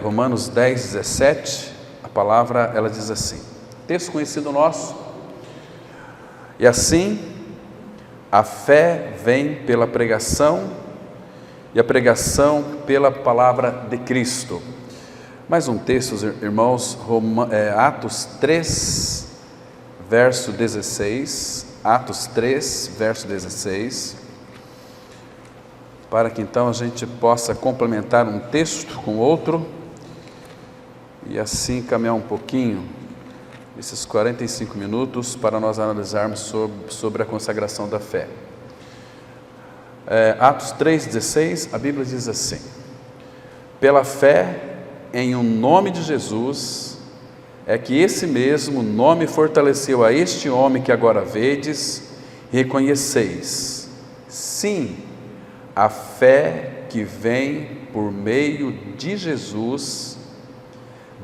Romanos 10, 17, a palavra ela diz assim, texto conhecido nosso, e assim a fé vem pela pregação e a pregação pela palavra de Cristo. Mais um texto, irmãos, Atos 3, verso 16, Atos 3, verso 16, para que então a gente possa complementar um texto com outro e assim caminhar um pouquinho esses 45 minutos para nós analisarmos sobre a consagração da fé. Atos 3,16, a Bíblia diz assim: pela fé em um nome de Jesus, é que esse mesmo nome fortaleceu a este homem que agora vedes e reconheceis. Sim, a fé que vem por meio de Jesus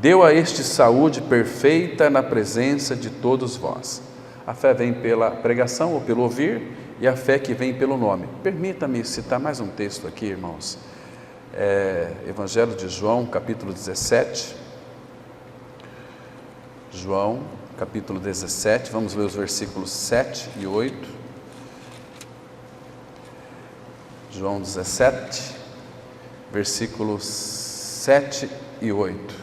deu a este saúde perfeita na presença de todos vós. A fé vem pela pregação ou pelo ouvir, e a fé que vem pelo nome. Permita-me citar mais um texto aqui, irmãos. Evangelho de João, capítulo 17. João, capítulo 17, vamos ler os versículos 7 e 8. João 17, versículos 7 e 8.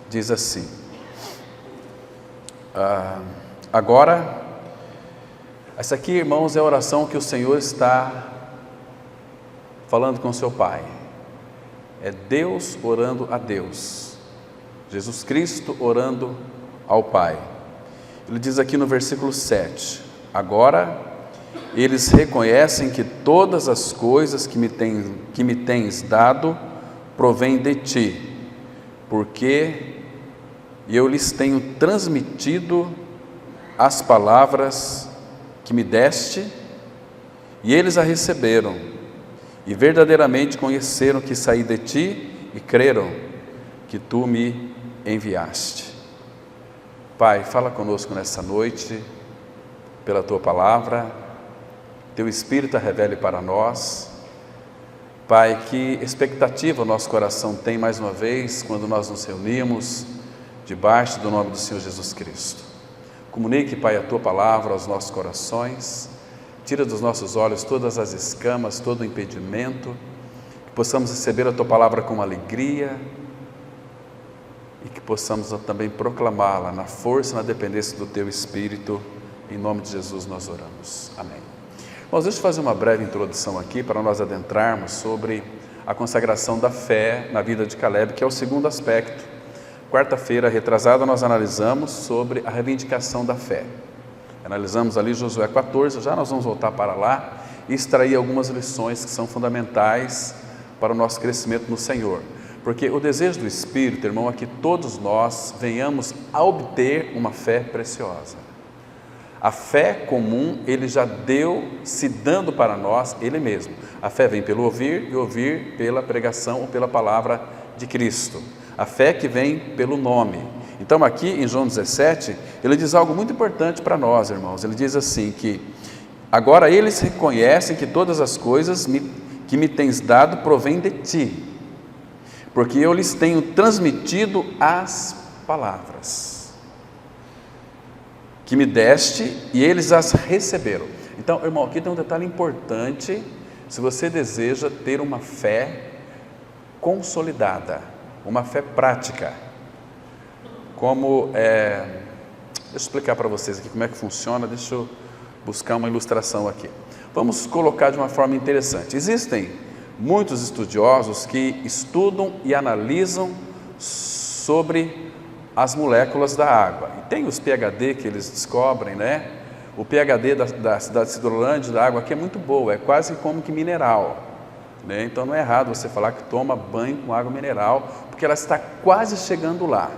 Diz assim: agora, essa aqui, irmãos, é a oração que o Senhor está falando com seu Pai. É Deus orando a Deus, Jesus Cristo orando ao Pai. Ele diz aqui no versículo 7: agora eles reconhecem que todas as coisas que me tens dado provêm de ti, porque eu lhes tenho transmitido as palavras que me deste, e eles a receberam, e verdadeiramente conheceram que saí de ti, e creram que tu me enviaste. Pai, fala conosco nessa noite, pela tua palavra, teu Espírito a revele para nós. Pai, que expectativa o nosso coração tem mais uma vez, quando nós nos reunimos, debaixo do nome do Senhor Jesus Cristo. Comunique, Pai, a tua palavra aos nossos corações, tira dos nossos olhos todas as escamas, todo o impedimento, que possamos receber a tua palavra com alegria e que possamos também proclamá-la na força e na dependência do teu Espírito. Em nome de Jesus nós oramos. Amém. Bom, deixa eu fazer uma breve introdução aqui para nós adentrarmos sobre a consagração da fé na vida de Caleb, que é o segundo aspecto. Quarta-feira retrasada nós analisamos sobre a reivindicação da fé. Analisamos ali Josué 14, já nós vamos voltar para lá e extrair algumas lições que são fundamentais para o nosso crescimento no Senhor. Porque o desejo do Espírito, irmão, é que todos nós venhamos a obter uma fé preciosa. A fé comum, Ele já deu, se dando para nós, Ele mesmo. A fé vem pelo ouvir e ouvir pela pregação ou pela palavra de Cristo. A fé que vem pelo nome. Então aqui em João 17, ele diz algo muito importante para nós, irmãos. Ele diz assim que, agora eles reconhecem que todas as coisas que me tens dado provêm de ti, porque eu lhes tenho transmitido as palavras que me deste e eles as receberam. Então, irmão, aqui tem um detalhe importante, se você deseja ter uma fé consolidada, uma fé prática, deixa eu explicar para vocês aqui como é que funciona, deixa eu buscar uma ilustração aqui. Vamos colocar de uma forma interessante. Existem muitos estudiosos que estudam e analisam sobre as moléculas da água. E tem os PhD que eles descobrem, né? O PhD da cidade de Cidrolândia, da água aqui é muito boa, é quase como que mineral, né? Então não é errado você falar que toma banho com água mineral, porque ela está quase chegando lá.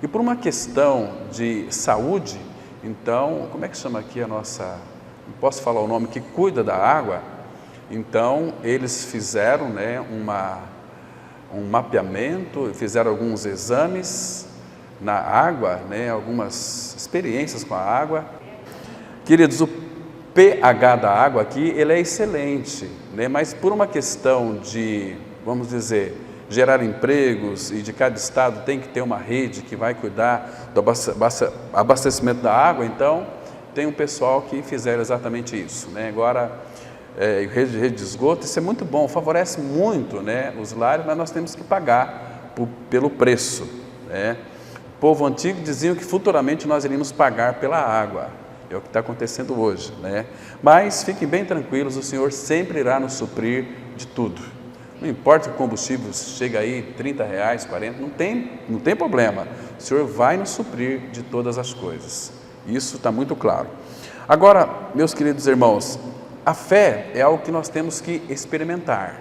E por uma questão de saúde, então, como é que chama aqui a nossa, não posso falar o nome, que cuida da água, então eles fizeram, né, um mapeamento, fizeram alguns exames na água, né, algumas experiências com a água. Queridos, o pH da água aqui, ele é excelente, né, mas por uma questão de, vamos dizer, gerar empregos e de cada estado tem que ter uma rede que vai cuidar do abastecimento da água, então tem um pessoal que fizeram exatamente isso, né? Agora, rede de esgoto, isso é muito bom, favorece muito, né, os lares, mas nós temos que pagar pelo preço, né? O povo antigo diziam que futuramente nós iríamos pagar pela água, é o que está acontecendo hoje, né? Mas fiquem bem tranquilos, o Senhor sempre irá nos suprir de tudo. Não importa que o combustível chega aí R$30, 40, não tem problema. O Senhor vai nos suprir de todas as coisas. Isso está muito claro. Agora, meus queridos irmãos, a fé é algo que nós temos que experimentar.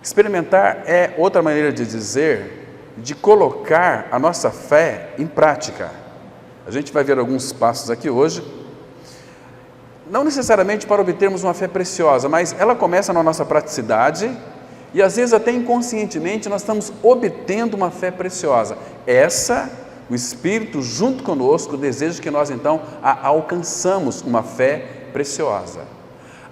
Experimentar é outra maneira de dizer, de colocar a nossa fé em prática. A gente vai ver alguns passos aqui hoje, não necessariamente para obtermos uma fé preciosa, mas ela começa na nossa praticidade e às vezes até inconscientemente nós estamos obtendo uma fé preciosa. O Espírito junto conosco deseja que nós então alcançamos uma fé preciosa.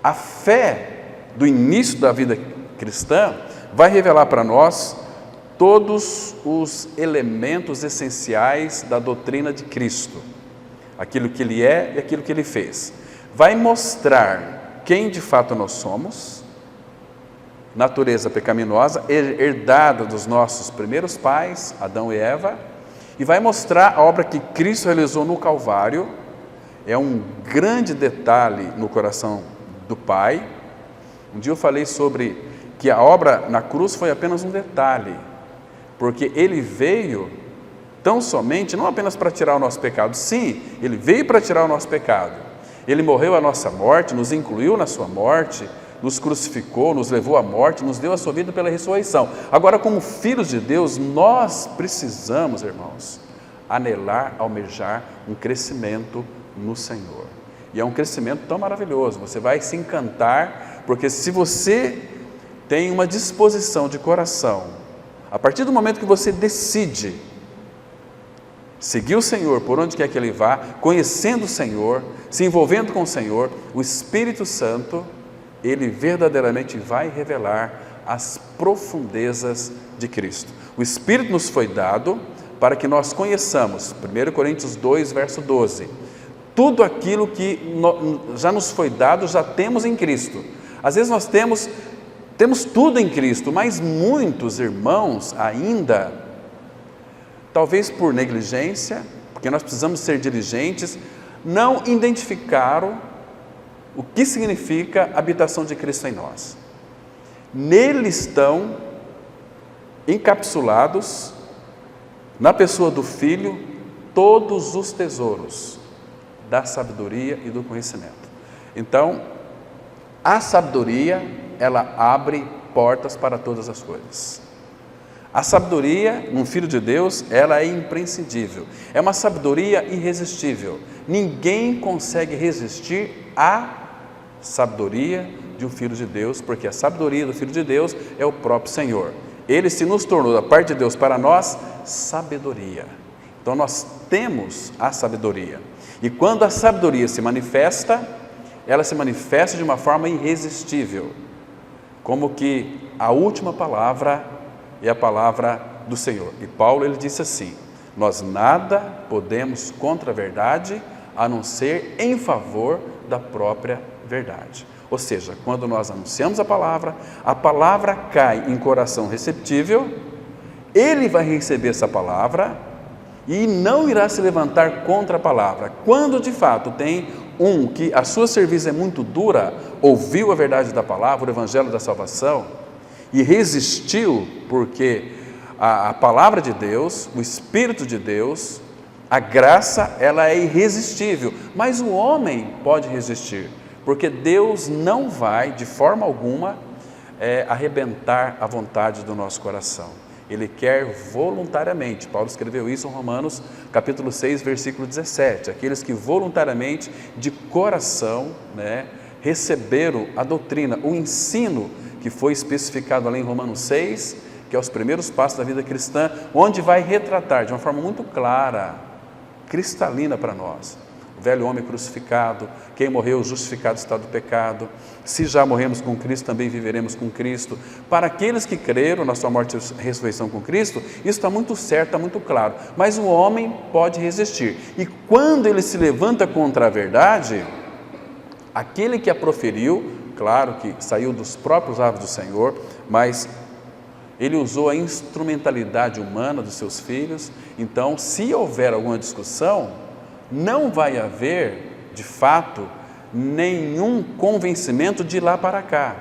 A fé do início da vida cristã vai revelar para nós todos os elementos essenciais da doutrina de Cristo, aquilo que Ele é e aquilo que Ele fez. Vai mostrar quem de fato nós somos, natureza pecaminosa, herdada dos nossos primeiros pais, Adão e Eva, e vai mostrar a obra que Cristo realizou no Calvário. É um grande detalhe no coração do Pai. Um dia eu falei sobre que a obra na cruz foi apenas um detalhe, porque Ele veio tão somente, não apenas para tirar o nosso pecado, sim, Ele veio para tirar o nosso pecado. Ele morreu a nossa morte, nos incluiu na sua morte, nos crucificou, nos levou à morte, nos deu a sua vida pela ressurreição. Agora, como filhos de Deus, nós precisamos, irmãos, anelar, almejar um crescimento no Senhor. E é um crescimento tão maravilhoso, você vai se encantar, porque se você tem uma disposição de coração, a partir do momento que você decide seguir o Senhor por onde quer que Ele vá, conhecendo o Senhor, se envolvendo com o Senhor, o Espírito Santo, Ele verdadeiramente vai revelar as profundezas de Cristo. O Espírito nos foi dado para que nós conheçamos, 1 Coríntios 2, verso 12, tudo aquilo que já nos foi dado, já temos em Cristo. Às vezes nós temos tudo em Cristo, mas muitos irmãos ainda, talvez por negligência, porque nós precisamos ser diligentes, não identificaram o que significa a habitação de Cristo em nós. Nele estão encapsulados, na pessoa do Filho, todos os tesouros da sabedoria e do conhecimento. Então, a sabedoria, ela abre portas para todas as coisas. A sabedoria, num filho de Deus, ela é imprescindível. É uma sabedoria irresistível. Ninguém consegue resistir à sabedoria de um filho de Deus, porque a sabedoria do filho de Deus é o próprio Senhor. Ele se nos tornou, da parte de Deus para nós, sabedoria. Então nós temos a sabedoria. E quando a sabedoria se manifesta, ela se manifesta de uma forma irresistível. Como que a última palavra é a palavra do Senhor. E Paulo, ele disse assim: nós nada podemos contra a verdade, a não ser em favor da própria verdade. Ou seja, quando nós anunciamos a palavra cai em coração receptível, ele vai receber essa palavra e não irá se levantar contra a palavra. Quando de fato tem um que a sua cerviz é muito dura, ouviu a verdade da palavra, o evangelho da salvação, e resistiu, porque a palavra de Deus, o Espírito de Deus, a graça, ela é irresistível, mas o homem pode resistir, porque Deus não vai, de forma alguma, arrebentar a vontade do nosso coração. Ele quer voluntariamente, Paulo escreveu isso em Romanos, capítulo 6, versículo 17, aqueles que voluntariamente, de coração, receberam a doutrina, o ensino que foi especificado ali em Romanos 6, que é os primeiros passos da vida cristã, onde vai retratar de uma forma muito clara, cristalina para nós, velho homem crucificado, quem morreu justificado está do pecado, se já morremos com Cristo, também viveremos com Cristo. Para aqueles que creram na sua morte e ressurreição com Cristo, isso está muito certo, está muito claro, mas o homem pode resistir, e quando ele se levanta contra a verdade, aquele que a proferiu, claro que saiu dos próprios lábios do Senhor, mas ele usou a instrumentalidade humana dos seus filhos, então se houver alguma discussão, não vai haver, de fato, nenhum convencimento de lá para cá,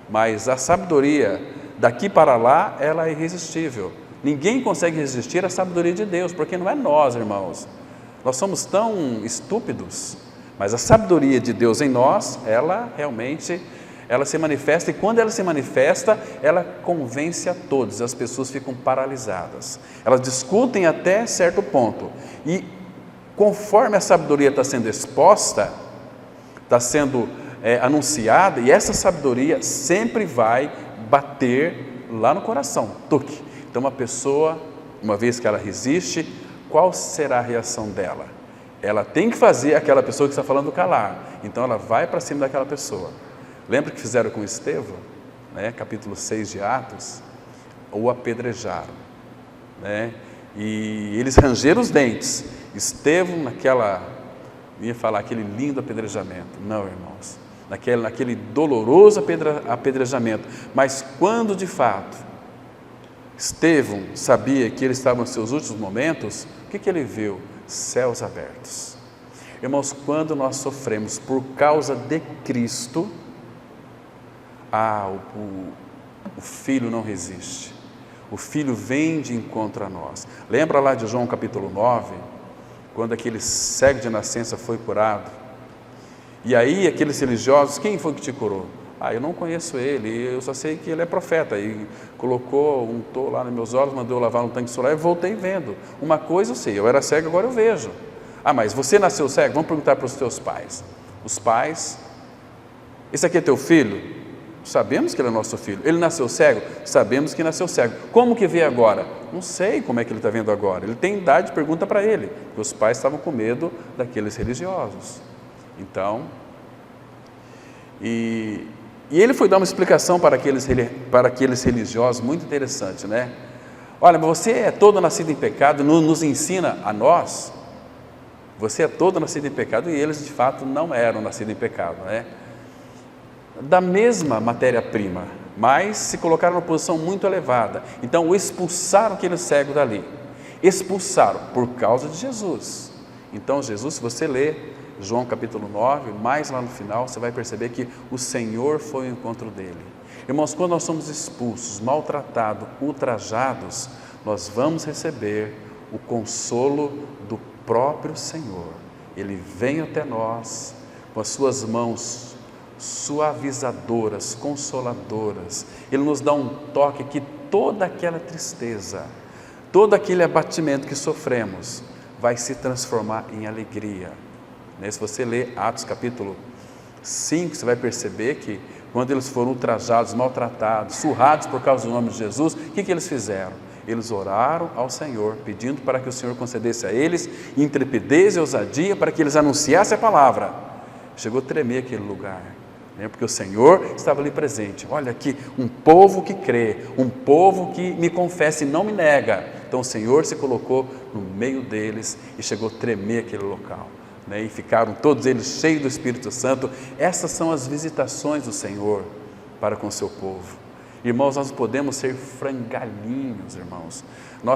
mas a sabedoria daqui para lá, ela é irresistível. Ninguém consegue resistir à sabedoria de Deus, porque não é nós, irmãos. Nós somos tão estúpidos, mas a sabedoria de Deus em nós, ela realmente, ela se manifesta, e quando ela se manifesta, ela convence a todos, as pessoas ficam paralisadas. Elas discutem até certo ponto, e conforme a sabedoria está sendo exposta, está sendo anunciada, e essa sabedoria sempre vai bater lá no coração, toque. Então uma pessoa, uma vez que ela resiste, qual será a reação dela? Ela tem que fazer aquela pessoa que está falando calar, então ela vai para cima daquela pessoa. Lembra que fizeram com Estevão, né? Capítulo 6 de Atos, o apedrejaram, né? E eles rangeram os dentes. Estevão aquele lindo apedrejamento, não, irmãos, naquele doloroso apedrejamento, mas quando de fato Estevão sabia que ele estava nos seus últimos momentos, o que ele viu? Céus abertos. Irmãos, quando nós sofremos por causa de Cristo, o Filho não resiste, o Filho vem de encontro a nós. Lembra lá de João capítulo 9, quando aquele cego de nascença foi curado, e aí aqueles religiosos, quem foi que te curou? Eu não conheço ele, eu só sei que ele é profeta, e colocou, untou lá nos meus olhos, mandou eu lavar no tanque solar e voltei vendo. Uma coisa eu sei, eu era cego, agora eu vejo. Mas você nasceu cego? Vamos perguntar para os teus pais. Os pais, esse aqui é teu filho? Sabemos que ele é nosso filho. Ele nasceu cego? Sabemos que nasceu cego. Como que vê agora? Não sei como é que ele está vendo agora. Ele tem idade, pergunta para ele. Porque os pais estavam com medo daqueles religiosos. Então, e ele foi dar uma explicação para aqueles religiosos muito interessante, né? Olha, você é todo nascido em pecado, nos ensina a nós, você é todo nascido em pecado, e eles de fato não eram nascidos em pecado, né? Da mesma matéria-prima, mas se colocaram numa posição muito elevada. Então expulsaram aquele cego dali, expulsaram por causa de Jesus. Então Jesus, se você lê João capítulo 9, mais lá no final, você vai perceber que o Senhor foi ao encontro dele. Irmãos, quando nós somos expulsos, maltratados, ultrajados, nós vamos receber o consolo do próprio Senhor. Ele vem até nós com as suas mãos suavizadoras, consoladoras. Ele nos dá um toque que toda aquela tristeza, todo aquele abatimento que sofremos vai se transformar em alegria. Se você ler Atos capítulo 5, você vai perceber que quando eles foram ultrajados, maltratados, surrados por causa do nome de Jesus, o que eles fizeram? Eles oraram ao Senhor, pedindo para que o Senhor concedesse a eles intrepidez e ousadia para que eles anunciassem a palavra. Chegou a tremer aquele lugar, porque o Senhor estava ali presente. Olha aqui, um povo que crê, um povo que me confessa e não me nega. Então o Senhor se colocou no meio deles e chegou a tremer aquele local. E ficaram todos eles cheios do Espírito Santo. Essas são as visitações do Senhor para com o seu povo. Irmãos, nós podemos ser frangalhinhos, irmãos.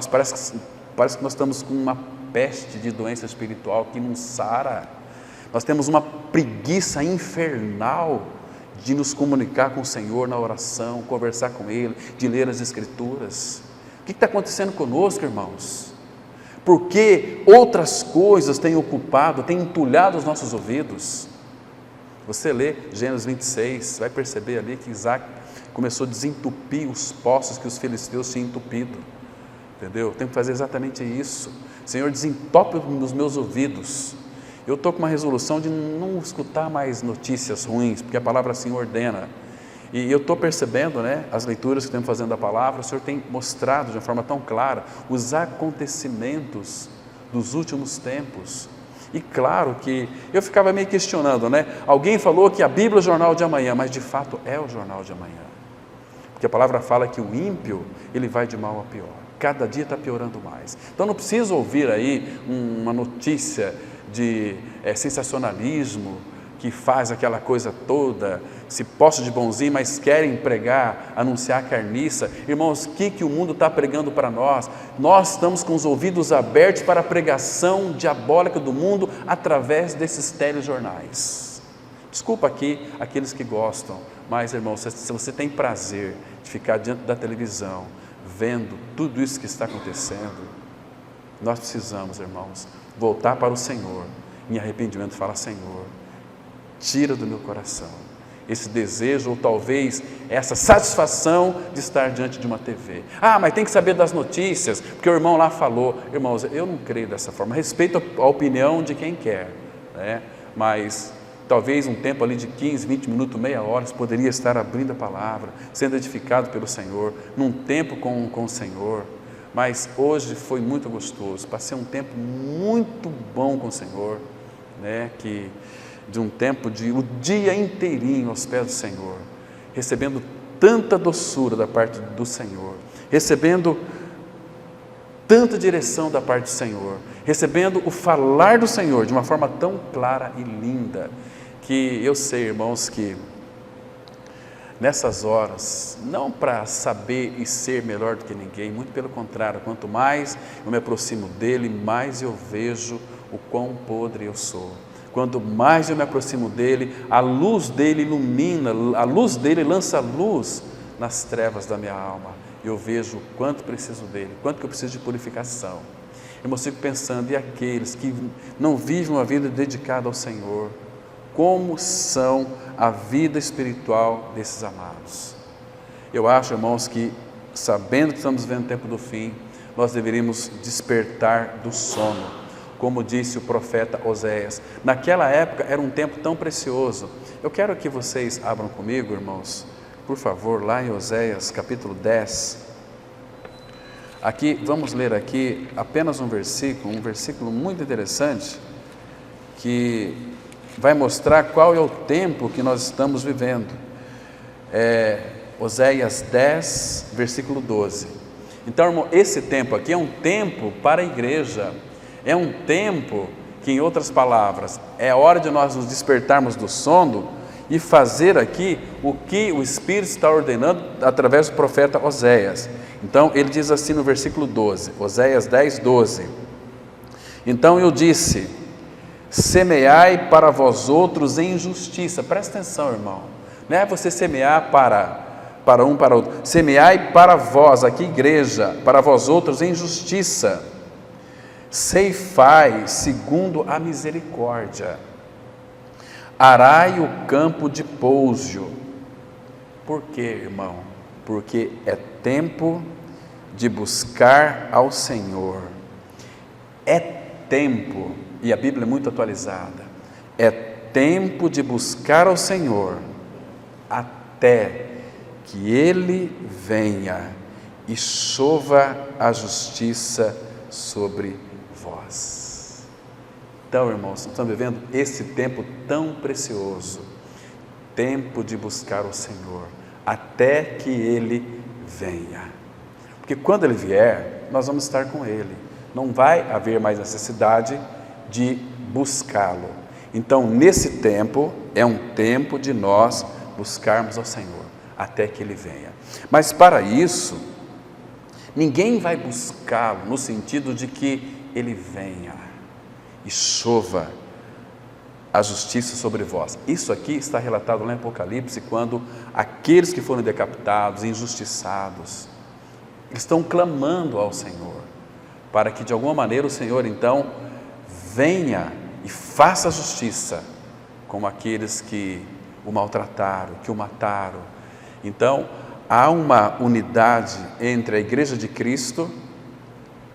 Parece que nós estamos com uma peste de doença espiritual que não sara. Nós temos uma preguiça infernal de nos comunicar com o Senhor na oração, conversar com Ele, de ler as Escrituras. O que está acontecendo conosco, irmãos? Porque outras coisas têm ocupado, têm entulhado os nossos ouvidos. Você lê Gênesis 26, vai perceber ali que Isaac começou a desentupir os poços que os filisteus tinham entupido. Entendeu? Tem que fazer exatamente isso. Senhor, desentope nos meus ouvidos. Eu estou com uma resolução de não escutar mais notícias ruins, porque a palavra assim ordena. E eu estou percebendo, as leituras que estamos fazendo da palavra, o Senhor tem mostrado de uma forma tão clara os acontecimentos dos últimos tempos. E claro que eu ficava meio questionando, né? Alguém falou que a Bíblia é o jornal de amanhã, mas de fato é o jornal de amanhã. Porque a palavra fala que o ímpio, ele vai de mal a pior. Cada dia está piorando mais. Então não preciso ouvir aí uma notícia de sensacionalismo, que faz aquela coisa toda, se posta de bonzinho, mas querem pregar, anunciar carniça. Irmãos, o que o mundo está pregando para nós? Nós estamos com os ouvidos abertos para a pregação diabólica do mundo através desses telejornais. Desculpa aqui aqueles que gostam, mas irmãos, se você tem prazer de ficar diante da televisão, vendo tudo isso que está acontecendo, nós precisamos, irmãos, voltar para o Senhor, em arrependimento, falar: Senhor, tira do meu coração esse desejo, ou talvez essa satisfação de estar diante de uma TV. Ah, mas tem que saber das notícias, porque o irmão lá falou. Irmãos, eu não creio dessa forma. Respeito a opinião de quem quer, né? Mas talvez um tempo ali de 15, 20 minutos, meia hora, você poderia estar abrindo a palavra, sendo edificado pelo Senhor, num tempo com o Senhor. Mas hoje foi muito gostoso, passei um tempo muito bom com o Senhor, né? De um tempo o dia inteirinho aos pés do Senhor, recebendo tanta doçura da parte do Senhor, recebendo tanta direção da parte do Senhor, recebendo o falar do Senhor de uma forma tão clara e linda, que eu sei, irmãos, que nessas horas, não para saber e ser melhor do que ninguém, muito pelo contrário, quanto mais eu me aproximo dele, mais eu vejo o quão podre eu sou. Quanto mais eu me aproximo dele, a luz dele ilumina, a luz dele lança luz nas trevas da minha alma. Eu vejo o quanto preciso dele, quanto que eu preciso de purificação. Eu fico pensando, e aqueles que não vivem uma vida dedicada ao Senhor, como são a vida espiritual desses amados? Eu acho, irmãos, que sabendo que estamos vivendo o tempo do fim, nós deveríamos despertar do sono. Como disse o profeta Oséias, naquela época era um tempo tão precioso. Eu quero que vocês abram comigo, irmãos, por favor, lá em Oséias, capítulo 10. Aqui, vamos ler aqui apenas um versículo muito interessante, que vai mostrar qual é o tempo que nós estamos vivendo. Oséias 10, versículo 12. Então, irmão, esse tempo aqui é um tempo para a igreja. É um tempo que, em outras palavras, é hora de nós nos despertarmos do sono e fazer aqui o que o Espírito está ordenando através do profeta Oséias. Então, ele diz assim no versículo 12, Oséias 10, 12. Então eu disse: semeai para vós outros em justiça. Presta atenção, irmão. Não é você semear para outro. Semeai para vós, aqui igreja, para vós outros em justiça. Ceifai segundo a misericórdia, arai o campo de pouso. Por quê, irmão? Porque é tempo de buscar ao Senhor. É tempo, e a Bíblia é muito atualizada, é tempo de buscar ao Senhor até que Ele venha e chova a justiça sobre vós. Então, irmãos, estamos vivendo esse tempo tão precioso, tempo de buscar o Senhor, até que Ele venha, porque quando Ele vier, nós vamos estar com Ele, não vai haver mais necessidade de buscá-lo. Então, nesse tempo, é um tempo de nós buscarmos ao Senhor, até que Ele venha. Mas para isso, ninguém vai buscá-lo no sentido de que Ele venha e chova a justiça sobre vós. Isso aqui está relatado lá em Apocalipse, quando aqueles que foram decapitados, injustiçados, estão clamando ao Senhor, para que de alguma maneira o Senhor então venha e faça justiça com aqueles que o maltrataram, que o mataram. Então, há uma unidade entre a Igreja de Cristo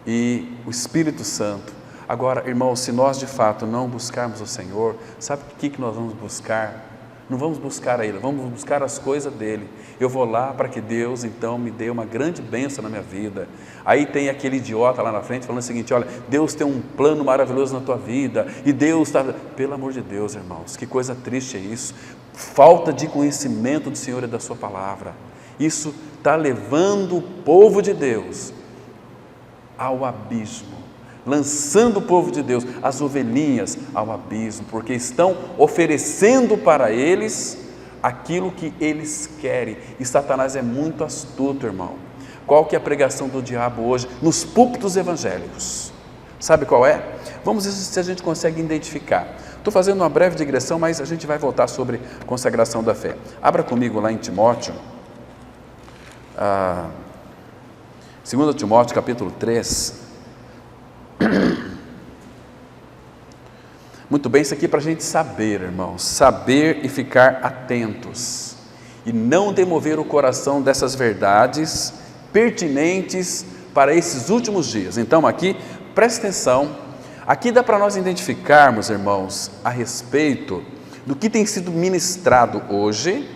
e o Espírito Santo. Agora, irmãos, se nós de fato não buscarmos o Senhor, sabe o que nós vamos buscar? Não vamos buscar a Ele, vamos buscar as coisas dEle. Eu vou lá para que Deus, então, me dê uma grande bênção na minha vida. Aí tem aquele idiota lá na frente falando o seguinte: olha, Deus tem um plano maravilhoso na tua vida, e Deus está... Pelo amor de Deus, irmãos, que coisa triste é isso. Falta de conhecimento do Senhor e da sua palavra. Isso está levando o povo de Deus ao abismo, lançando o povo de Deus, as ovelhinhas, ao abismo, porque estão oferecendo para eles aquilo que eles querem. E Satanás é muito astuto, irmão. Qual que é a pregação do diabo hoje nos púlpitos evangélicos? Sabe qual é? Vamos ver se a gente consegue identificar. Estou fazendo uma breve digressão, mas a gente vai voltar sobre consagração da fé. Abra comigo lá em Timóteo, 2 Timóteo capítulo 3. Muito bem, isso aqui é para a gente saber, irmãos, saber e ficar atentos, e não demover o coração dessas verdades pertinentes para esses últimos dias. Então aqui, preste atenção, aqui dá para nós identificarmos, irmãos, a respeito do que tem sido ministrado hoje.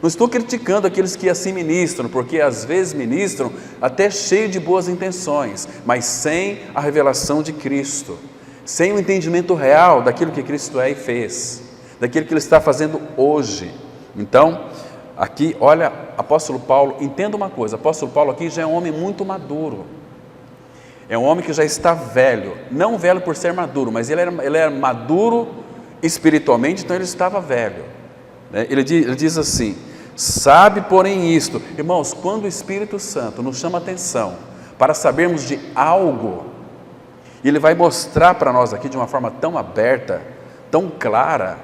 Não estou criticando aqueles que assim ministram, porque às vezes ministram até cheio de boas intenções, mas sem a revelação de Cristo, sem o entendimento real daquilo que Cristo é e fez, daquilo que Ele está fazendo hoje. Então, aqui, olha, apóstolo Paulo, entenda uma coisa, apóstolo Paulo aqui já é um homem muito maduro, é um homem que já está velho, não velho por ser maduro, mas ele era maduro espiritualmente, então ele estava velho. Ele diz assim: sabe, porém, isto, irmãos, quando o Espírito Santo nos chama atenção para sabermos de algo, Ele vai mostrar para nós aqui de uma forma tão aberta, tão clara,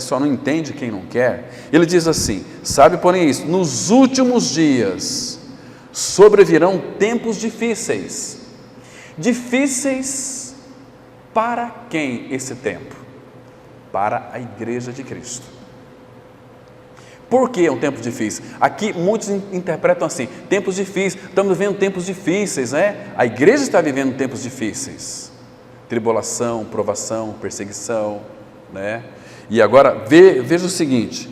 só não entende quem não quer. Ele diz assim: sabe, porém, isto, nos últimos dias sobrevirão tempos difíceis. Difíceis para quem esse tempo? Para a igreja de Cristo. Por que é um tempo difícil? Aqui muitos interpretam assim: tempos difíceis, estamos vivendo tempos difíceis, A igreja está vivendo tempos difíceis, tribulação, provação, perseguição, E agora veja o seguinte: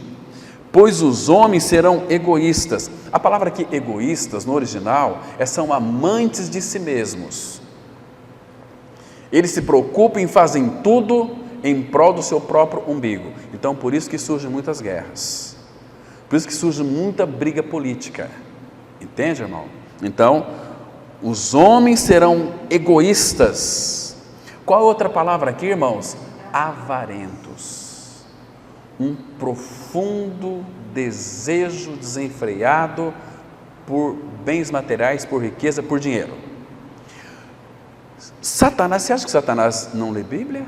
pois os homens serão egoístas. A palavra aqui egoístas no original são amantes de si mesmos. Eles se preocupam e fazem tudo em prol do seu próprio umbigo. Então por isso que surgem muitas guerras. Por isso que surge muita briga política, entende, irmão? Então, os homens serão egoístas. Qual outra palavra aqui, irmãos? Avarentos. Um profundo desejo desenfreado por bens materiais, por riqueza, por dinheiro. Satanás, você acha que Satanás não lê Bíblia?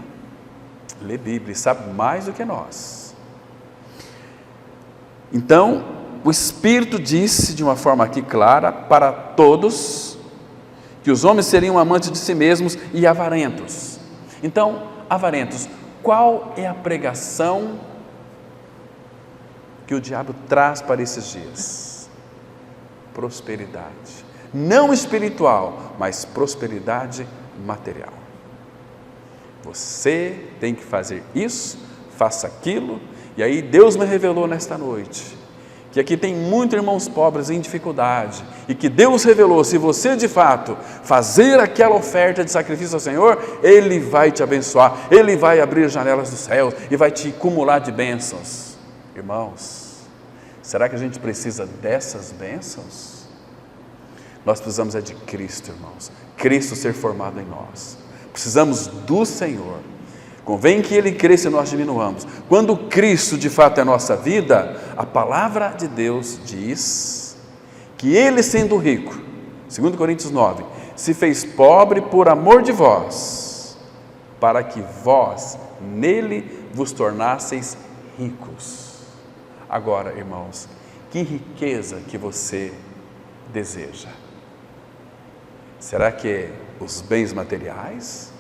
Lê Bíblia, sabe mais do que nós. Então, o Espírito disse de uma forma aqui clara para todos que os homens seriam amantes de si mesmos e avarentos. Então, avarentos, qual é a pregação que o diabo traz para esses dias? Prosperidade, não espiritual, mas prosperidade material. Você tem que fazer isso, faça aquilo. E aí Deus me revelou nesta noite que aqui tem muitos irmãos pobres em dificuldade, e que Deus revelou: se você de fato fazer aquela oferta de sacrifício ao Senhor, Ele vai te abençoar, Ele vai abrir janelas dos céus e vai te acumular de bênçãos. Irmãos, será que a gente precisa dessas bênçãos? Nós precisamos de Cristo, irmãos, Cristo ser formado em nós, precisamos do Senhor. Convém que Ele cresça e nós diminuamos. Quando Cristo de fato é a nossa vida, a palavra de Deus diz que Ele, sendo rico, 2 Coríntios 9, se fez pobre por amor de vós, para que vós nele vos tornasseis ricos. Agora, irmãos, que riqueza que você deseja? Será que é os bens materiais?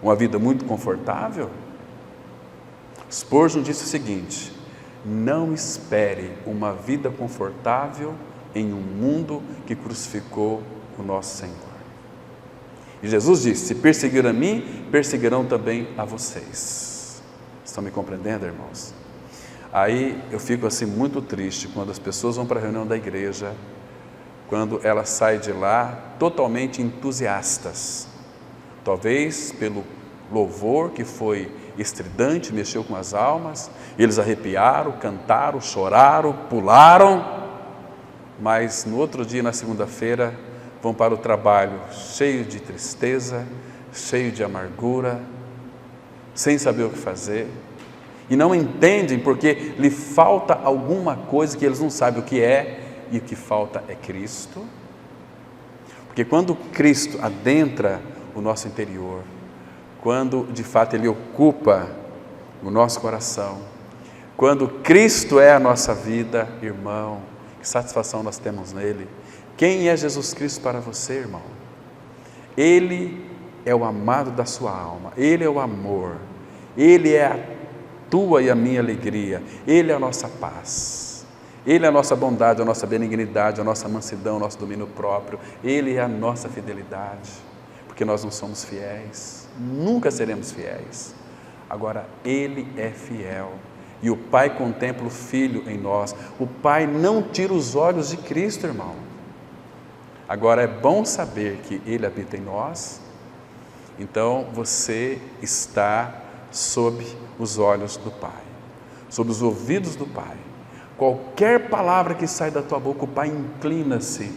Uma vida muito confortável? Spurgeon disse o seguinte: não espere uma vida confortável em um mundo que crucificou o nosso Senhor. E Jesus disse: se perseguiram a mim, perseguirão também a vocês. Estão me compreendendo, irmãos? Aí eu fico assim muito triste quando as pessoas vão para a reunião da igreja, quando elas saem de lá totalmente entusiastas, talvez pelo louvor que foi estridente, mexeu com as almas, eles arrepiaram, cantaram, choraram, pularam, mas no outro dia, na segunda-feira, vão para o trabalho cheio de tristeza, cheio de amargura, sem saber o que fazer, e não entendem porque lhe falta alguma coisa que eles não sabem o que é, e o que falta é Cristo. Porque quando Cristo adentra o nosso interior, quando de fato Ele ocupa o nosso coração, quando Cristo é a nossa vida, irmão, que satisfação nós temos nele. Quem é Jesus Cristo para você, irmão? Ele é o amado da sua alma, Ele é o amor, Ele é a tua e a minha alegria, Ele é a nossa paz, Ele é a nossa bondade, a nossa benignidade, a nossa mansidão, o nosso domínio próprio, Ele é a nossa fidelidade, porque nós não somos fiéis, nunca seremos fiéis. Agora, Ele é fiel e o Pai contempla o Filho em nós. O Pai não tira os olhos de Cristo, irmão. Agora, é bom saber que Ele habita em nós, então você está sob os olhos do Pai, sob os ouvidos do Pai. Qualquer palavra que sai da tua boca, o Pai inclina-se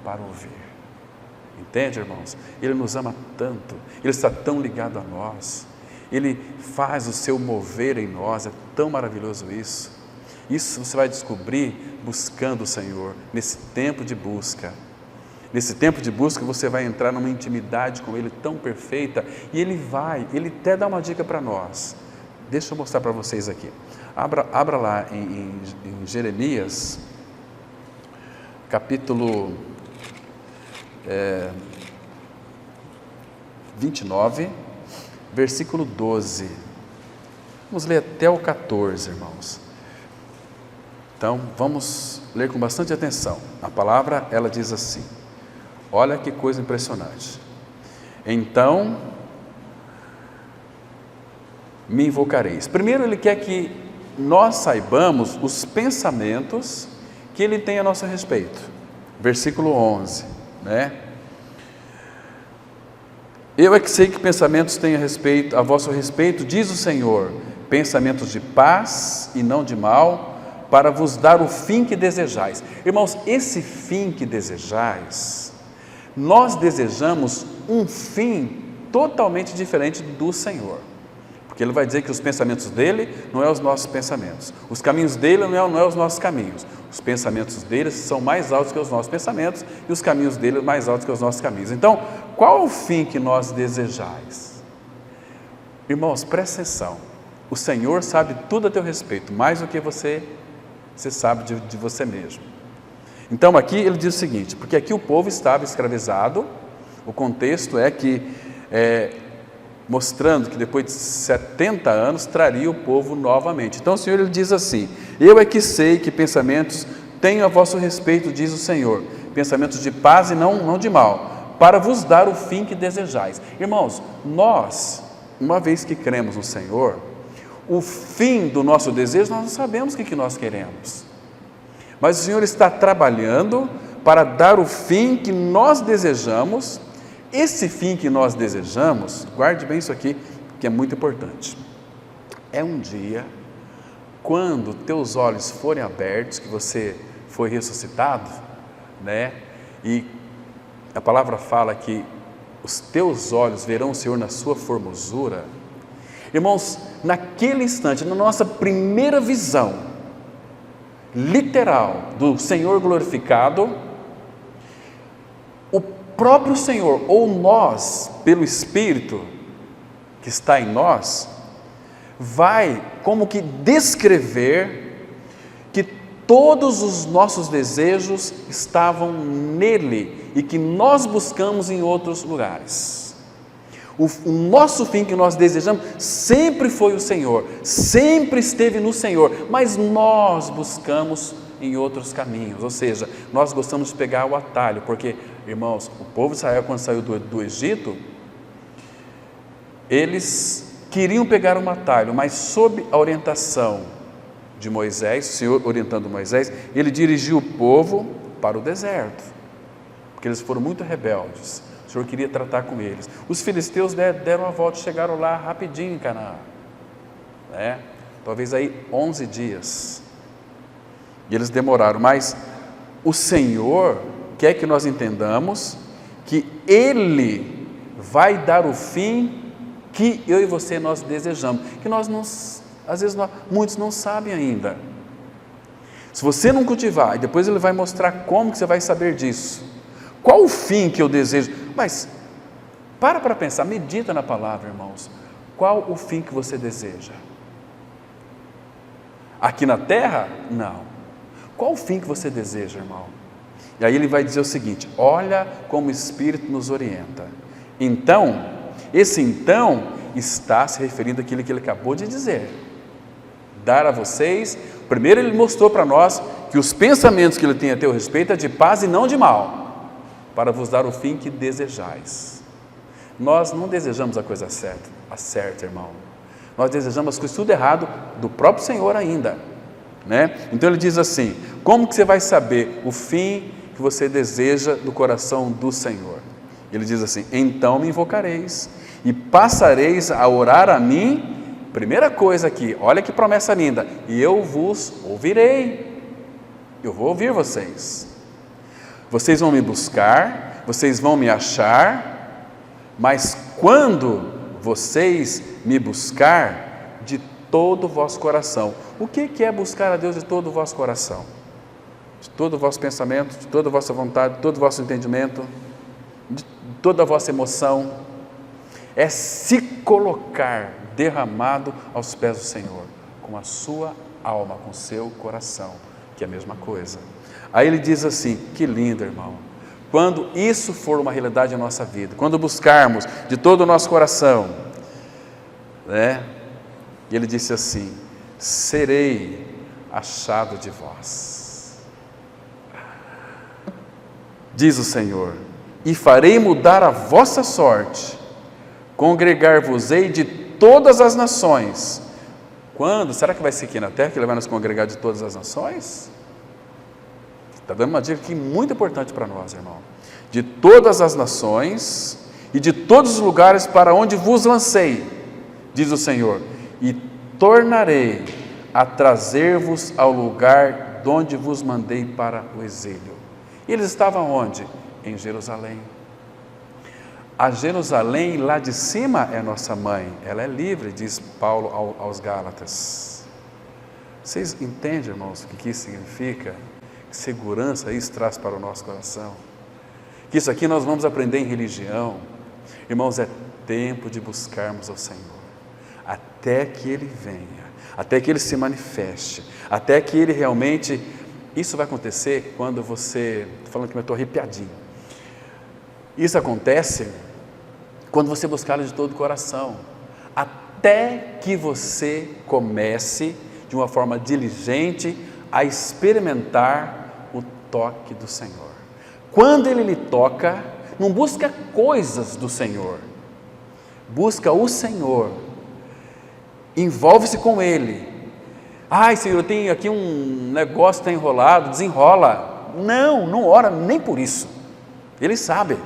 para ouvir. Entende, irmãos? Ele nos ama tanto, Ele está tão ligado a nós, Ele faz o seu mover em nós, é tão maravilhoso isso. Isso você vai descobrir buscando o Senhor, nesse tempo de busca. Nesse tempo de busca você vai entrar numa intimidade com Ele tão perfeita, e Ele até dá uma dica para nós. Deixa eu mostrar para vocês aqui. Abra lá em Jeremias, capítulo 29, versículo 12. Vamos ler até o 14, irmãos. Então, vamos ler com bastante atenção. A palavra, ela diz assim, olha que coisa impressionante. Então, me invocareis. Primeiro, Ele quer que nós saibamos os pensamentos que Ele tem a nosso respeito. Versículo 11, né? Eu é que sei que pensamentos tenho a vosso respeito, diz o Senhor, pensamentos de paz e não de mal, para vos dar o fim que desejais. Irmãos, esse fim que desejais, nós desejamos um fim totalmente diferente do Senhor, porque Ele vai dizer que os pensamentos dEle não é os nossos pensamentos, os caminhos dEle não é os nossos caminhos, os pensamentos dEle são mais altos que os nossos pensamentos, e os caminhos dEle mais altos que os nossos caminhos. Então, qual é o fim que nós desejais? Irmãos, presta atenção, o Senhor sabe tudo a teu respeito, mais do que você sabe de você mesmo. Então aqui ele diz o seguinte, porque aqui o povo estava escravizado, o contexto é que, mostrando que depois de 70 anos traria o povo novamente. Então o Senhor ele diz assim, eu é que sei que pensamentos tenho a vosso respeito, diz o Senhor, pensamentos de paz e não de mal, para vos dar o fim que desejais. Irmãos, nós, uma vez que cremos no Senhor, o fim do nosso desejo, nós não sabemos o que nós queremos, mas o Senhor está trabalhando para dar o fim que nós desejamos. Esse fim que nós desejamos, guarde bem isso aqui, que é muito importante, é um dia, quando teus olhos forem abertos, que você foi ressuscitado, né? E a palavra fala que os teus olhos verão o Senhor na sua formosura. Irmãos, naquele instante, na nossa primeira visão literal do Senhor glorificado, o próprio Senhor, ou nós, pelo Espírito que está em nós, vai como que descrever que todos os nossos desejos estavam nele e que nós buscamos em outros lugares. O nosso fim que nós desejamos sempre foi o Senhor, sempre esteve no Senhor, mas nós buscamos em outros caminhos, ou seja, nós gostamos de pegar o atalho, porque, irmãos, o povo de Israel, quando saiu do Egito, eles queriam pegar um atalho, mas sob a orientação de Moisés, o Senhor orientando Moisés, ele dirigiu o povo para o deserto, porque eles foram muito rebeldes. O Senhor queria tratar com eles. Os filisteus deram a volta, chegaram lá rapidinho em Canaã, né? Talvez aí 11 dias, e eles demoraram, mas o Senhor quer que nós entendamos que Ele vai dar o fim que eu e você nós desejamos, que nós não, às vezes muitos não sabem ainda. Se você não cultivar, e depois Ele vai mostrar como que você vai saber disso, qual o fim que eu desejo, mas para pensar, medita na palavra, irmãos, qual o fim que você deseja? Aqui na terra? Não. Qual o fim que você deseja, irmão? E aí ele vai dizer o seguinte, olha como o Espírito nos orienta. Então, esse então está se referindo àquilo que ele acabou de dizer. Dar a vocês, primeiro ele mostrou para nós que os pensamentos que ele tem a teu respeito é de paz e não de mal, para vos dar o fim que desejais. Nós não desejamos a coisa certa, irmão. Nós desejamos as coisas tudo errado do próprio Senhor ainda, né? Então ele diz assim, como que você vai saber o fim que você deseja do coração do Senhor? Ele diz assim, então me invocareis e passareis a orar a mim. Primeira coisa aqui, olha que promessa linda, e eu vos ouvirei, eu vou ouvir vocês. Vocês vão me buscar, vocês vão me achar, mas quando vocês me buscar de todo o vosso coração. O que é buscar a Deus de todo o vosso coração? De todo o vosso pensamento, de toda a vossa vontade, de todo o vosso entendimento, de toda a vossa emoção. É se colocar derramado aos pés do Senhor, com a sua alma, com o seu coração, que é a mesma coisa. Aí ele diz assim, que lindo, irmão. Quando isso for uma realidade na nossa vida, quando buscarmos de todo o nosso coração, né? E ele disse assim, serei achado de vós, diz o Senhor, e farei mudar a vossa sorte, congregar-vos-ei de todas as nações. Quando? Será que vai ser aqui na terra que ele vai nos congregar de todas as nações? Está dando uma dica aqui muito importante para nós, irmão. De todas as nações e de todos os lugares para onde vos lancei, diz o Senhor, e tornarei a trazer-vos ao lugar de onde vos mandei para o exílio. E eles estavam onde? Em Jerusalém. A Jerusalém lá de cima é nossa mãe, ela é livre, diz Paulo aos Gálatas. Vocês entendem, irmãos, o que isso significa? Que segurança isso traz para o nosso coração? Que isso aqui nós vamos aprender em religião. Irmãos, é tempo de buscarmos ao Senhor, até que Ele venha, até que Ele se manifeste, até que Ele realmente... Isso vai acontecer quando você... Estou falando que eu estou arrepiadinho. Isso acontece quando você buscar de todo o coração, até que você comece de uma forma diligente a experimentar o toque do Senhor. Quando Ele lhe toca, não busca coisas do Senhor, busca o Senhor, envolve-se com Ele. Ai, Senhor, eu tenho aqui um negócio que está enrolado, desenrola. Não ora nem por isso, Ele sabe.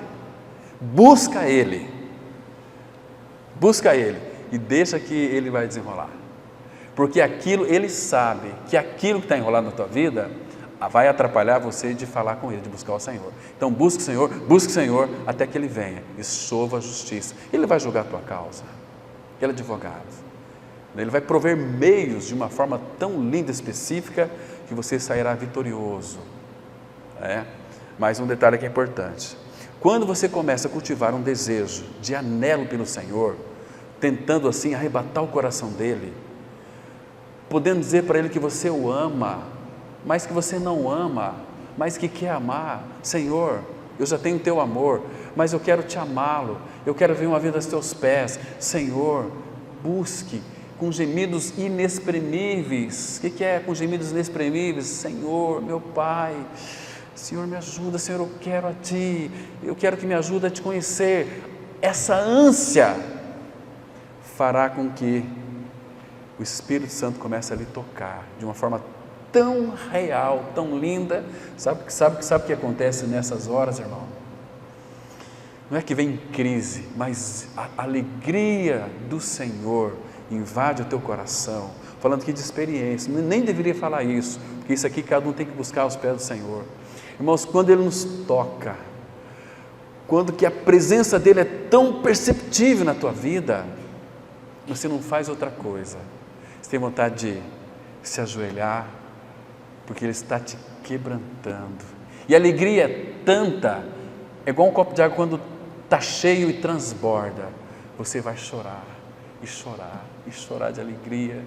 Busca Ele e deixa que Ele vai desenrolar, porque aquilo, Ele sabe que aquilo que está enrolado na tua vida vai atrapalhar você de falar com Ele, de buscar o Senhor. Então busque o Senhor até que Ele venha e sova a justiça. Ele vai julgar a tua causa, Ele é advogado, Ele vai prover meios de uma forma tão linda e específica que você sairá vitorioso. Mais um detalhe que é importante: quando você começa a cultivar um desejo de anelo pelo Senhor, tentando assim arrebatar o coração dEle, podendo dizer para Ele que você o ama, mas que você não ama, mas que quer amar. Senhor, eu já tenho Teu amor, mas eu quero Te amá-lo, eu quero ver uma vida aos Teus pés. Senhor, busque com gemidos inexprimíveis. O que é com gemidos inexprimíveis? Senhor, meu Pai, Senhor, me ajuda, Senhor, eu quero a Ti, eu quero que me ajude a Te conhecer. Essa ânsia fará com que o Espírito Santo começa a lhe tocar de uma forma tão real, tão linda. Sabe o que acontece nessas horas, irmão? Não é que vem crise, mas a alegria do Senhor invade o teu coração, falando aqui de experiência. Nem deveria falar isso, porque isso aqui cada um tem que buscar aos pés do Senhor. Irmãos, quando Ele nos toca, quando que a presença dEle é tão perceptível na tua vida, você não faz outra coisa, você tem vontade de se ajoelhar, porque Ele está te quebrantando, e a alegria é tanta, é igual um copo de água quando está cheio e transborda, você vai chorar, e chorar, e chorar de alegria.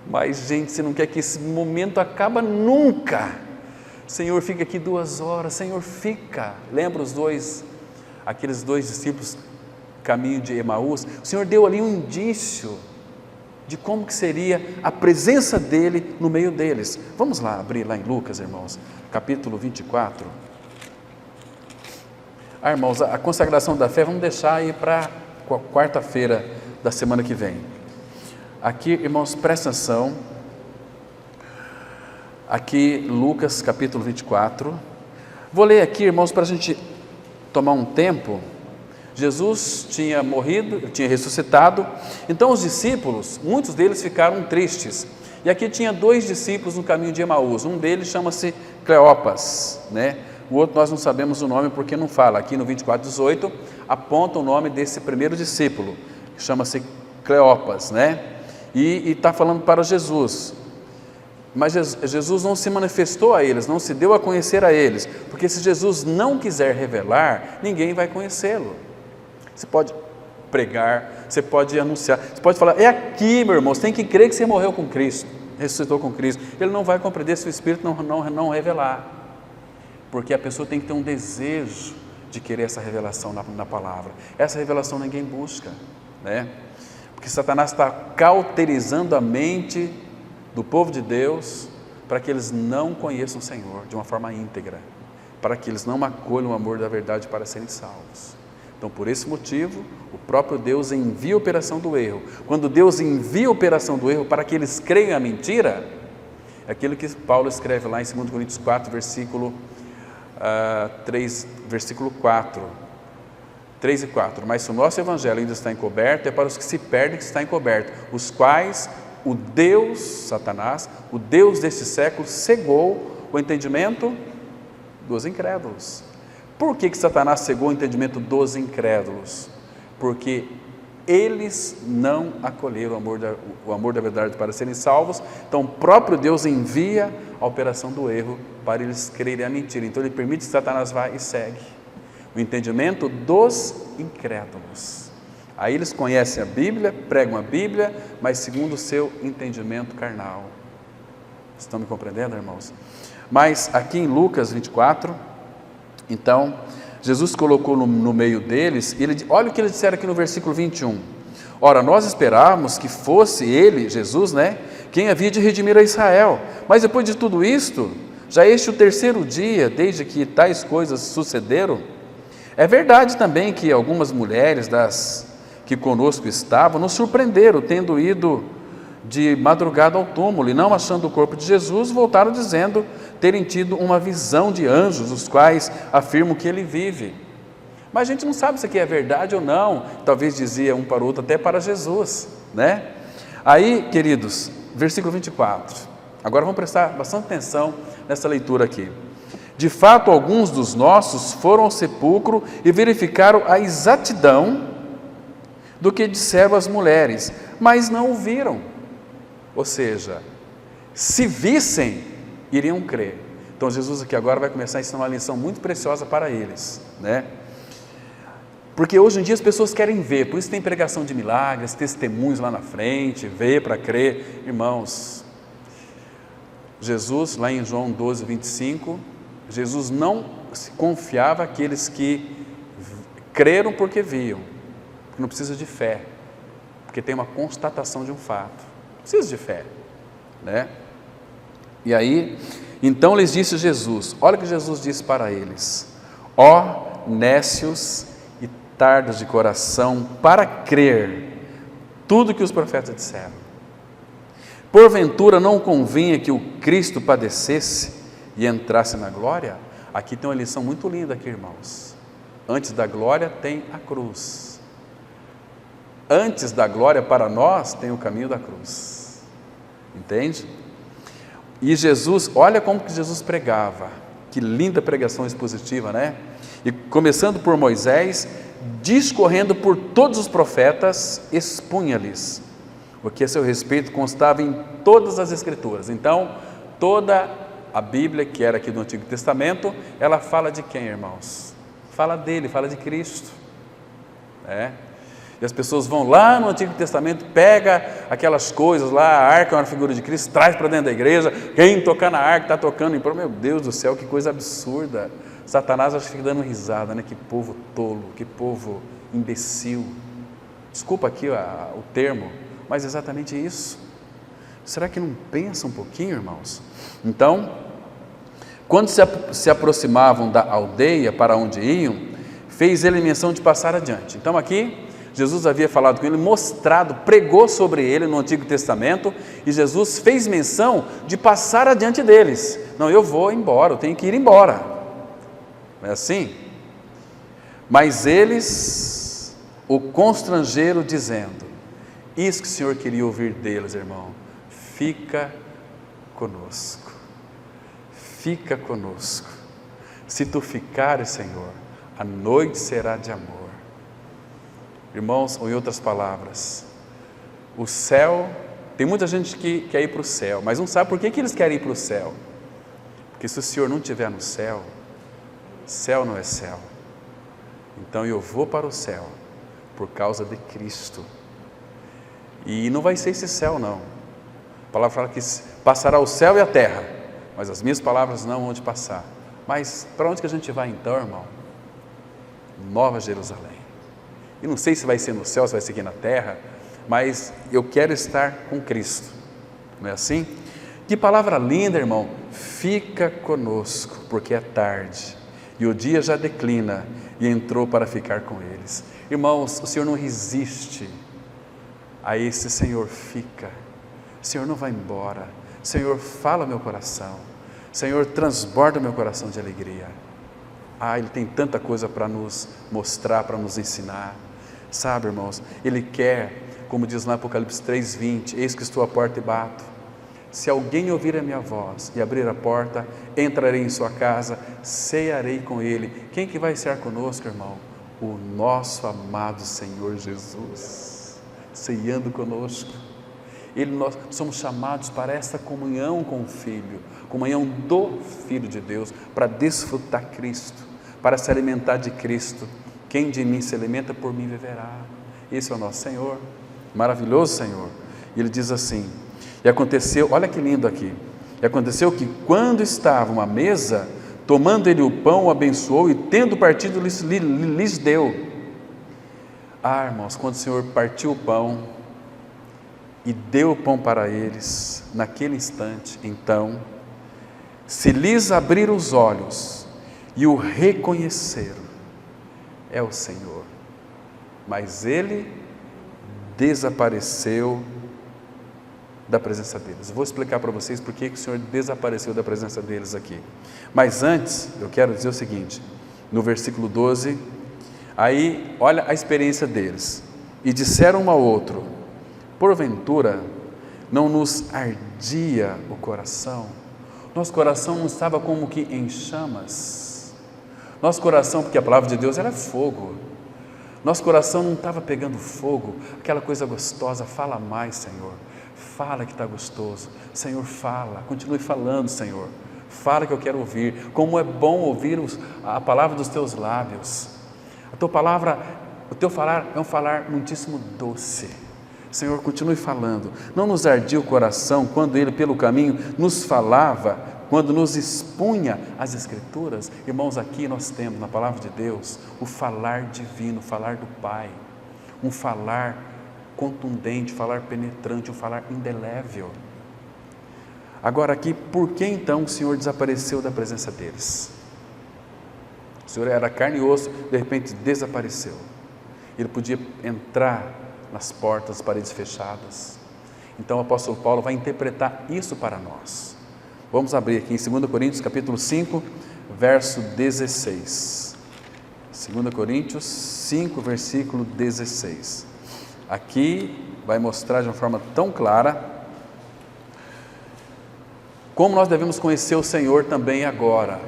Mas gente, você não quer que esse momento acabe nunca. Senhor, fica aqui 2 horas, Senhor, fica. Lembra aqueles 2 discípulos, caminho de Emaús? O Senhor deu ali um indício de como que seria a presença dEle no meio deles. Vamos lá, abrir lá em Lucas, irmãos, capítulo 24. Irmãos, a consagração da fé, vamos deixar aí para quarta-feira da semana que vem. Aqui, irmãos, presta atenção. Aqui, Lucas, capítulo 24. Vou ler aqui, irmãos, para a gente tomar um tempo. Jesus tinha morrido, tinha ressuscitado. Então, os discípulos, muitos deles ficaram tristes. E aqui tinha 2 discípulos no caminho de Emaús. Um deles chama-se Cleopas, né? O outro nós não sabemos o nome porque não fala. Aqui no 24:18 aponta o nome desse primeiro discípulo, que chama-se Cleopas, né? E está falando para Jesus. Mas Jesus não se manifestou a eles, não se deu a conhecer a eles, porque se Jesus não quiser revelar, ninguém vai conhecê-lo. Você pode pregar, você pode anunciar, você pode falar, é aqui, meu irmão, você tem que crer que você morreu com Cristo, ressuscitou com Cristo. Ele não vai compreender se o Espírito não revelar, porque a pessoa tem que ter um desejo de querer essa revelação na palavra. Essa revelação ninguém busca, né? Porque Satanás está cauterizando a mente do povo de Deus para que eles não conheçam o Senhor de uma forma íntegra, para que eles não acolham o amor da verdade para serem salvos. Então, por esse motivo, o próprio Deus envia a operação do erro. Quando Deus envia a operação do erro para que eles creiam a mentira, é aquilo que Paulo escreve lá em 2 Coríntios 4, versículo 3 e 4. Mas se o nosso evangelho ainda está encoberto, é para os que se perdem que está encoberto, os quais o Deus, Satanás, o Deus deste século, cegou o entendimento dos incrédulos. Por que Satanás cegou o entendimento dos incrédulos? Porque eles não acolheram o amor da verdade para serem salvos. Então o próprio Deus envia a operação do erro para eles crerem a mentira. Então Ele permite que Satanás vá e segue o entendimento dos incrédulos. Aí eles conhecem a Bíblia, pregam a Bíblia, mas segundo o seu entendimento carnal. Estão me compreendendo, irmãos? Mas aqui em Lucas 24, então, Jesus colocou no meio deles, olha o que eles disseram aqui no versículo 21. Ora, nós esperávamos que fosse Ele, Jesus, né, quem havia de redimir a Israel. Mas depois de tudo isto, já este é o 3º dia, desde que tais coisas sucederam. É verdade também que algumas mulheres das que conosco estavam nos surpreenderam, tendo ido de madrugada ao túmulo, e não achando o corpo de Jesus, voltaram dizendo terem tido uma visão de anjos, os quais afirmam que Ele vive. Mas a gente não sabe se aqui é verdade ou não, talvez dizia um para o outro, até para Jesus, né? Aí, queridos, versículo 24, agora vamos prestar bastante atenção nessa leitura aqui. De fato, alguns dos nossos foram ao sepulcro e verificaram a exatidão do que disseram as mulheres, mas não o viram. Ou seja, se vissem, iriam crer. Então Jesus aqui agora vai começar a ensinar uma lição muito preciosa para eles, né? Porque hoje em dia as pessoas querem ver, por isso tem pregação de milagres, testemunhos lá na frente, ver para crer. Irmãos, Jesus, lá em João 12, 25, Jesus não se confiava àqueles que creram porque viam, porque não precisa de fé, porque tem uma constatação de um fato, não precisa de fé, né? E aí, então lhes disse Jesus, olha o que Jesus disse para eles: ó nécios e tardos de coração, para crer tudo que os profetas disseram. Porventura não convinha que o Cristo padecesse e entrasse na glória? Aqui tem uma lição muito linda aqui, irmãos. Antes da glória tem a cruz. Antes da glória para nós tem o caminho da cruz. Entende? E Jesus, olha como que Jesus pregava. Que linda pregação expositiva, né? E começando por Moisés, discorrendo por todos os profetas, expunha-lhes o que a seu respeito constava em todas as Escrituras. Então, toda a Bíblia, que era aqui do Antigo Testamento, ela fala de quem, irmãos? Fala dele, fala de Cristo. E as pessoas vão lá no Antigo Testamento, pega aquelas coisas lá, a arca é uma figura de Cristo, traz para dentro da igreja, quem tocar na arca está tocando em prol. Meu Deus do céu, que coisa absurda. Satanás acho que fica dando risada, né? Que povo tolo, que povo imbecil. Desculpa aqui o termo, mas é exatamente isso. Será que não pensa um pouquinho, irmãos? Então, quando se aproximavam da aldeia para onde iam, fez ele menção de passar adiante. Então aqui, Jesus havia falado com ele, mostrado, pregou sobre ele no Antigo Testamento, e Jesus fez menção de passar adiante deles. Não, eu vou embora, eu tenho que ir embora. Não é assim? Mas eles o constrangeram dizendo, isso que o Senhor queria ouvir deles, irmão, fica conosco, fica conosco. Se tu ficares, Senhor, a noite será de amor. Irmãos, ou em outras palavras, o céu, tem muita gente que quer ir para o céu, mas não sabe por que eles querem ir para o céu. Porque se o Senhor não estiver no céu, céu não é céu. Então eu vou para o céu por causa de Cristo. E não vai ser esse céu não. A palavra fala que passará o céu e a terra, mas as minhas palavras não vão onde passar. Mas para onde que a gente vai então, irmão? Nova Jerusalém. E não sei se vai ser no céu, se vai ser aqui na terra, mas eu quero estar com Cristo. Não é assim? Que palavra linda, irmão. Fica conosco, porque é tarde e o dia já declina, e entrou para ficar com eles. Irmãos, o Senhor não resiste a esse Senhor fica. Senhor, não vai embora. Senhor, fala meu coração. Senhor, transborda meu coração de alegria. Ele tem tanta coisa para nos mostrar, para nos ensinar. Sabe, irmãos, Ele quer, como diz no Apocalipse 3:20, eis que estou à porta e bato. Se alguém ouvir a minha voz e abrir a porta, entrarei em sua casa, cearei com Ele. Quem que vai cear conosco, irmão? O nosso amado Senhor Jesus, ceando conosco. Nós somos chamados para essa comunhão com o Filho, comunhão do Filho de Deus, para desfrutar Cristo, para se alimentar de Cristo. Quem de mim se alimenta, por mim viverá. Esse é o nosso Senhor, maravilhoso Senhor. E Ele diz assim, e aconteceu, olha que lindo aqui, e aconteceu que quando estavam à mesa, tomando Ele o pão, o abençoou, e tendo partido, lhes deu. Irmãos, quando o Senhor partiu o pão, e deu o pão para eles, naquele instante, então, se lhes abrir os olhos, e o reconheceram, é o Senhor, mas Ele desapareceu da presença deles. Vou explicar para vocês por que o Senhor desapareceu da presença deles aqui. Mas antes, eu quero dizer o seguinte, no versículo 12, aí, olha a experiência deles. E disseram um ao outro, porventura, não nos ardia o coração? Nosso coração não estava como que em chamas? Nosso coração, porque a palavra de Deus ela é fogo. Nosso coração não estava pegando fogo, aquela coisa gostosa. Fala mais, Senhor. Fala que está gostoso. Senhor, fala. Continue falando, Senhor. Fala que eu quero ouvir. Como é bom ouvir a palavra dos teus lábios. A tua palavra, o teu falar é um falar muitíssimo doce. Senhor, continue falando. Não nos ardia o coração quando Ele pelo caminho nos falava, quando nos expunha as Escrituras. Irmãos, aqui nós temos na palavra de Deus o falar divino, o falar do Pai, um falar contundente, um falar penetrante, um falar indelével. Agora aqui, por que então o Senhor desapareceu da presença deles? O Senhor era carne e osso, de repente desapareceu. Ele podia entrar nas portas, paredes fechadas. Então o apóstolo Paulo vai interpretar isso para nós. Vamos abrir aqui em 2 Coríntios capítulo 5, verso 16. 2 Coríntios 5, versículo 16. Aqui vai mostrar de uma forma tão clara como nós devemos conhecer o Senhor também agora.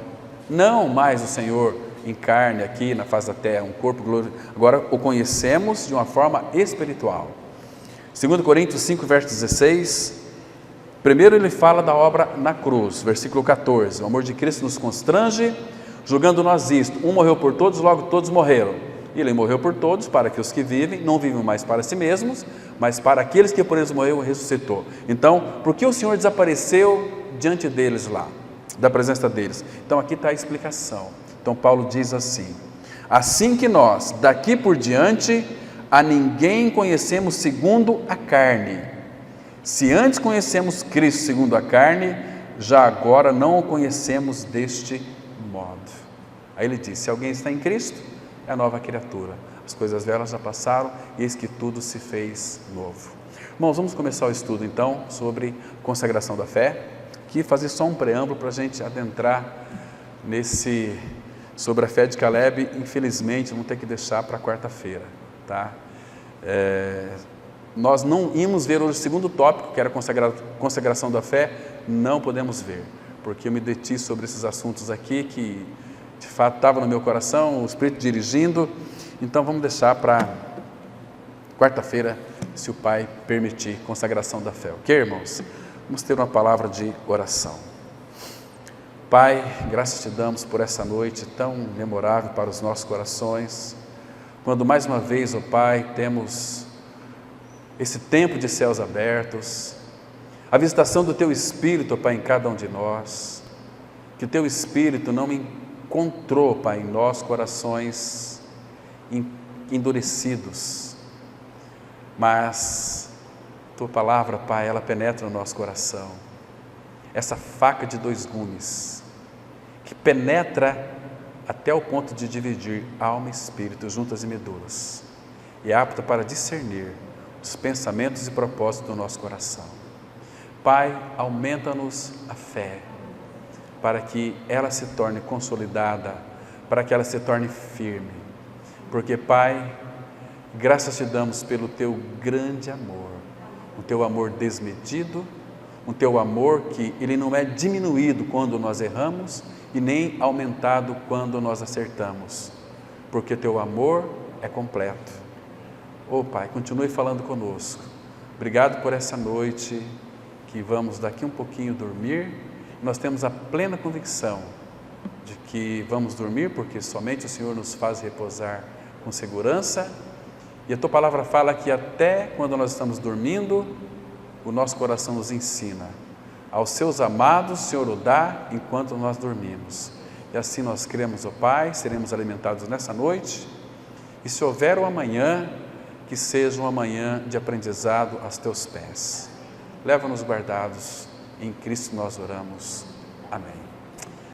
Não mais o Senhor em carne aqui na face da terra, um corpo glorioso. Agora o conhecemos de uma forma espiritual. 2 Coríntios 5, verso 16. Primeiro ele fala da obra na cruz, versículo 14. O amor de Cristo nos constrange, julgando nós isto: um morreu por todos, logo todos morreram. Ele morreu por todos, para que os que vivem não vivam mais para si mesmos, mas para aqueles que por eles morreu, ressuscitou. Então, por que o Senhor desapareceu diante deles lá, da presença deles? Então aqui está a explicação. Então Paulo diz assim: assim que nós, daqui por diante, a ninguém conhecemos segundo a carne. Se antes conhecemos Cristo segundo a carne, já agora não o conhecemos deste modo. Aí ele diz: se alguém está em Cristo, é a nova criatura. As coisas velhas já passaram, e eis que tudo se fez novo. Irmãos, vamos começar o estudo então sobre consagração da fé. Aqui fazer só um preâmbulo para a gente adentrar sobre a fé de Caleb. Infelizmente vamos ter que deixar para quarta-feira, tá? Nós não íamos ver hoje o segundo tópico, que era consagração da fé. Não podemos ver, porque eu me deti sobre esses assuntos aqui, que de fato estava no meu coração, o Espírito dirigindo. Então vamos deixar para quarta-feira, se o Pai permitir, consagração da fé. Ok, irmãos? Vamos ter uma palavra de oração. Pai, graças te damos por essa noite tão memorável para os nossos corações, quando mais uma vez, ó Pai, temos esse tempo de céus abertos, a visitação do Teu Espírito, ó Pai, em cada um de nós, que o Teu Espírito não encontrou, Pai, em nós corações endurecidos, mas Tua palavra, Pai, ela penetra no nosso coração, essa faca de dois gumes, que penetra até o ponto de dividir alma e espírito, juntas e medulas, e é apta para discernir os pensamentos e propósitos do nosso coração. Pai, aumenta-nos a fé, para que ela se torne consolidada, para que ela se torne firme, porque, Pai, graças te damos pelo Teu grande amor, o Teu amor desmedido, o Teu amor que ele não é diminuído quando nós erramos e nem aumentado quando nós acertamos, porque Teu amor é completo. Oh Pai, continue falando conosco. Obrigado por essa noite, que vamos daqui um pouquinho dormir. Nós temos a plena convicção de que vamos dormir porque somente o Senhor nos faz repousar com segurança. E a Tua palavra fala que até quando nós estamos dormindo, o nosso coração nos ensina: aos seus amados o Senhor o dá enquanto nós dormimos. E assim nós cremos, ó Pai, seremos alimentados nessa noite. E se houver um amanhã, que seja um amanhã de aprendizado aos Teus pés. Leva-nos guardados, em Cristo nós oramos. Amém.